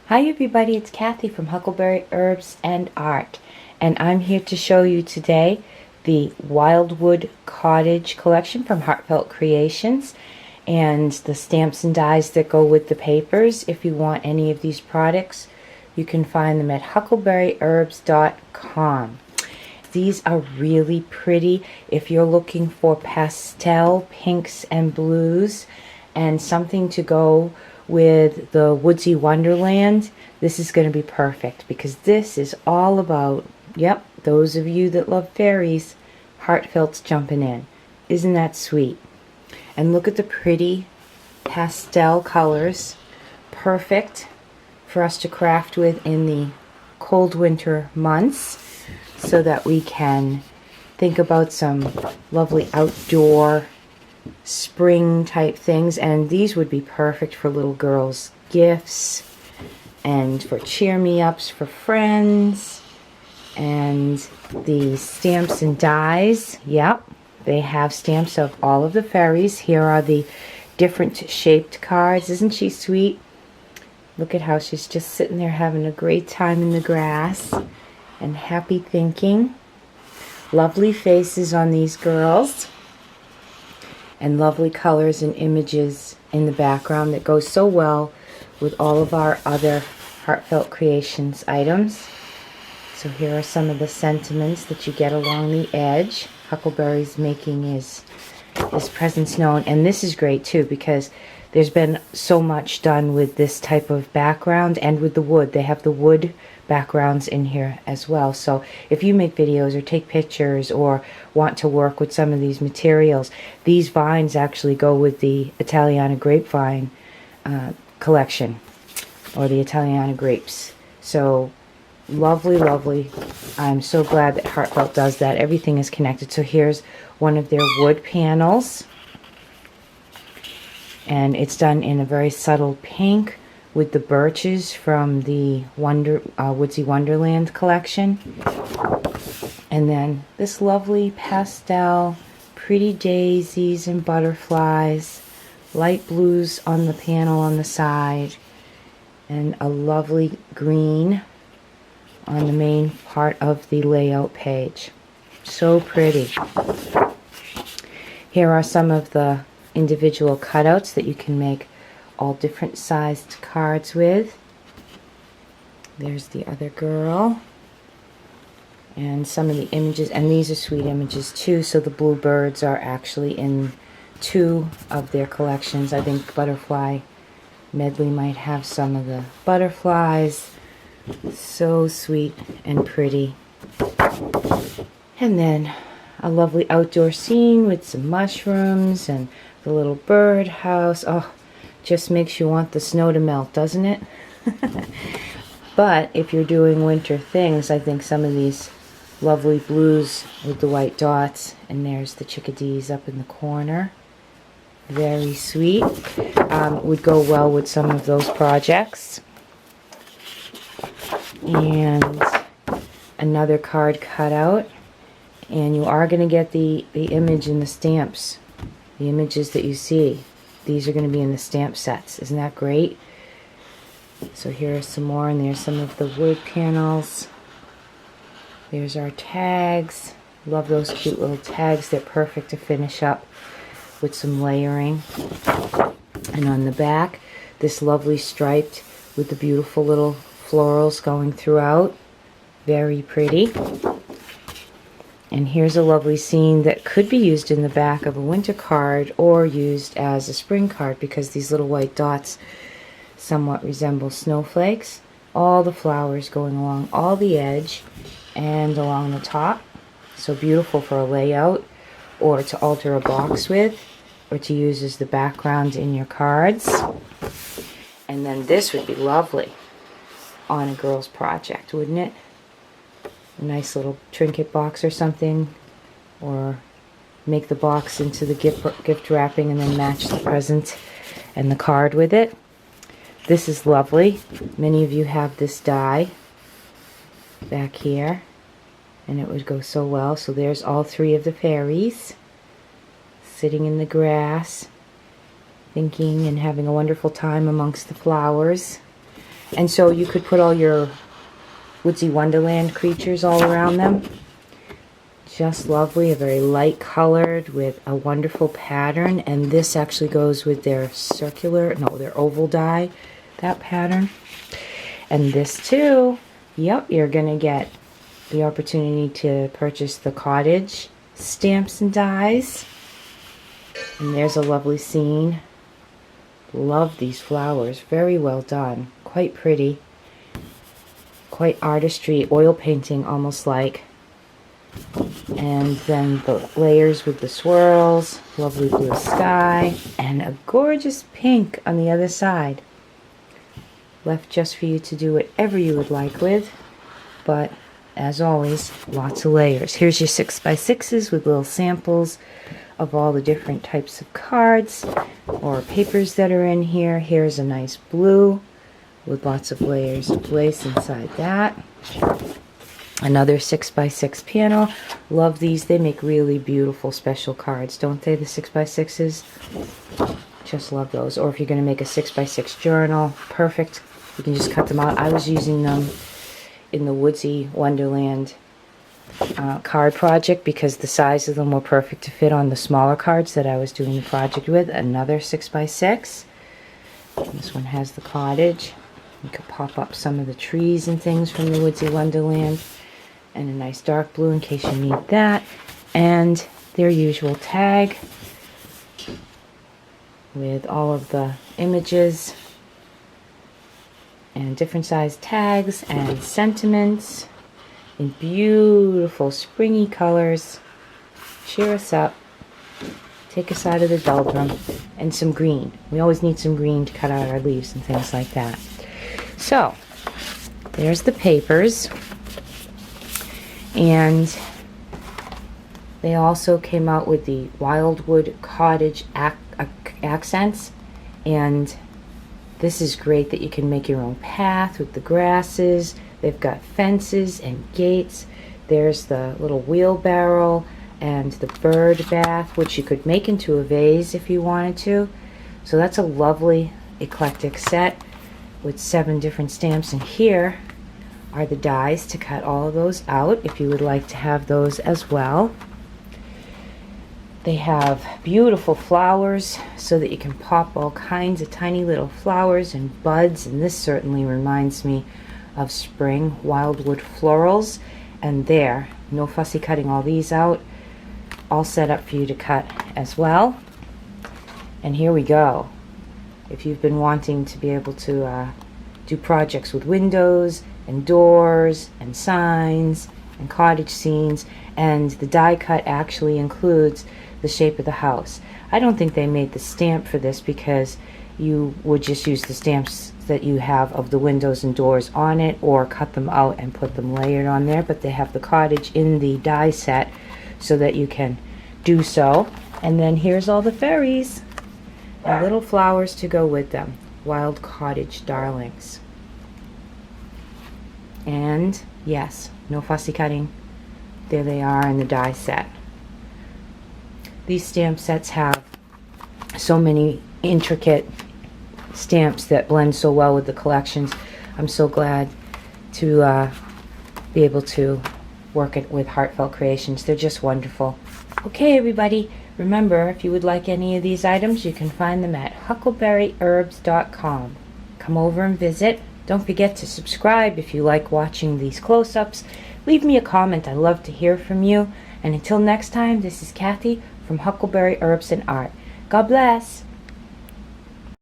Hi everybody, it's Kathy from Huckleberry Herbs and Art, and I'm here to show you today the Wildwood Cottage collection from Heartfelt Creations and the stamps and dies that go with the papers. If you want any of these products, you can find them at huckleberryherbs.com. These are really pretty if you're looking for pastel pinks and blues and something to go with the woodsy wonderland. This is going to be perfect because this is all about, yep, those of you that love fairies, Heartfelt's jumping in. Isn't that sweet? And look at the pretty pastel colors, perfect for us to craft with in the cold winter months so that we can think about some lovely outdoor spring type things. And these would be perfect for little girls' gifts and for cheer me ups for friends. And the stamps and dies, yep, they have stamps of all of the fairies. Here are the different shaped cards. Isn't she sweet? Look at how she's just sitting there having a great time in the grass and happy thinking. Lovely faces on these girls and lovely colors and images in the background that goes so well with all of our other Heartfelt Creations items. So here are some of the sentiments that you get along the edge. Huckleberry's making his presence known, and this is great too because there's been so much done with this type of background and with the wood. They have the wood backgrounds in here as well. So if you make videos or take pictures or want to work with some of these materials, these vines actually go with the Italiana grapevine collection, or the Italiana grapes. So lovely, lovely. I'm so glad that Heartfelt does that. Everything is connected. So here's one of their wood panels, and it's done in a very subtle pink with the birches from the Woodsy Wonderland collection. And then this lovely pastel, pretty daisies and butterflies, light blues on the panel on the side, and a lovely green on the main part of the layout page. So pretty. Here are some of the individual cutouts that you can make all different sized cards with. There's the other girl and some of the images, and these are sweet images too. So the bluebirds are actually in two of their collections. I think Butterfly Medley might have some of the butterflies. So sweet and pretty. And then a lovely outdoor scene with some mushrooms and the little bird house. Oh, just makes you want the snow to melt, doesn't it? But if you're doing winter things, I think some of these lovely blues with the white dots, and there's the chickadees up in the corner, very sweet, would go well with some of those projects. And another card cutout, and you are going to get the image in the stamps, the images that you see. These are going to be in the stamp sets. Isn't that great? So here are some more, and there's some of the wood panels. There's our tags. Love those cute little tags. They're perfect to finish up with some layering. And on the back, this lovely striped with the beautiful little florals going throughout. Very pretty. And here's a lovely scene that could be used in the back of a winter card or used as a spring card, because these little white dots somewhat resemble snowflakes. All the flowers going along all the edge and along the top. So beautiful for a layout, or to alter a box with, or to use as the background in your cards. And then this would be lovely on a girl's project, wouldn't it? A nice little trinket box or something, or make the box into the gift wrapping and then match the present and the card with it. This is lovely. Many of you have this die back here, and it would go so well. So there's all three of the fairies sitting in the grass, thinking and having a wonderful time amongst the flowers. And so you could put all your Woodsy Wonderland creatures all around them. Just lovely, a very light colored with a wonderful pattern. And this actually goes with their their oval die, that pattern. And this too, yep, you're going to get the opportunity to purchase the Cottage stamps and dies. And there's a lovely scene. Love these flowers, very well done, quite pretty, quite artistry, oil painting almost like. And then the layers with the swirls, lovely blue sky, and a gorgeous pink on the other side. Left just for you to do whatever you would like with, but as always, lots of layers. Here's your 6x6s with little samples of all the different types of cards or papers that are in here. Here's a nice blue with lots of layers of lace inside that. Another 6x6 panel. Love these. They make really beautiful special cards, don't they, the 6x6s? Just love those. Or if you're going to make a 6x6 journal, perfect. You can just cut them out. I was using them in the Woodsy Wonderland card project because the size of them were perfect to fit on the smaller cards that I was doing the project with. Another 6x6. This one has the cottage. You could pop up some of the trees and things from the Woodsy Wonderland. And a nice dark blue in case you need that. And their usual tag with all of the images and different size tags and sentiments in beautiful springy colors. Cheer us up, take us out of the doldrum, and some green. We always need some green to cut out our leaves and things like that. So there's the papers, and they also came out with the Wildwood Cottage accents, and this is great that you can make your own path with the grasses. They've got fences and gates. There's the little wheelbarrow and the bird bath, which you could make into a vase if you wanted to. So that's a lovely eclectic set with 7 different stamps. And here are the dies to cut all of those out if you would like to have those as well. They have beautiful flowers so that you can pop all kinds of tiny little flowers and buds, and this certainly reminds me of spring. Wildwood florals, and there, no fussy cutting all these out, all set up for you to cut as well. And here we go. If you've been wanting to be able to do projects with windows and doors and signs and cottage scenes, and the die cut actually includes the shape of the house. I don't think they made the stamp for this because you would just use the stamps that you have of the windows and doors on it, or cut them out and put them layered on there, but they have the cottage in the die set so that you can do so. And then here's all the fairies and little flowers to go with them. Wild Cottage darlings. And yes, no fussy cutting. There they are in the die set. These stamp sets have so many intricate stamps that blend so well with the collections. I'm so glad to be able to work it with Heartfelt Creations. They're just wonderful. Okay, everybody, remember, if you would like any of these items, you can find them at huckleberryherbs.com. Come over and visit. Don't forget to subscribe if you like watching these close-ups. Leave me a comment. I love to hear from you. And until next time, this is Kathy from Huckleberry Herbs and Art. God bless.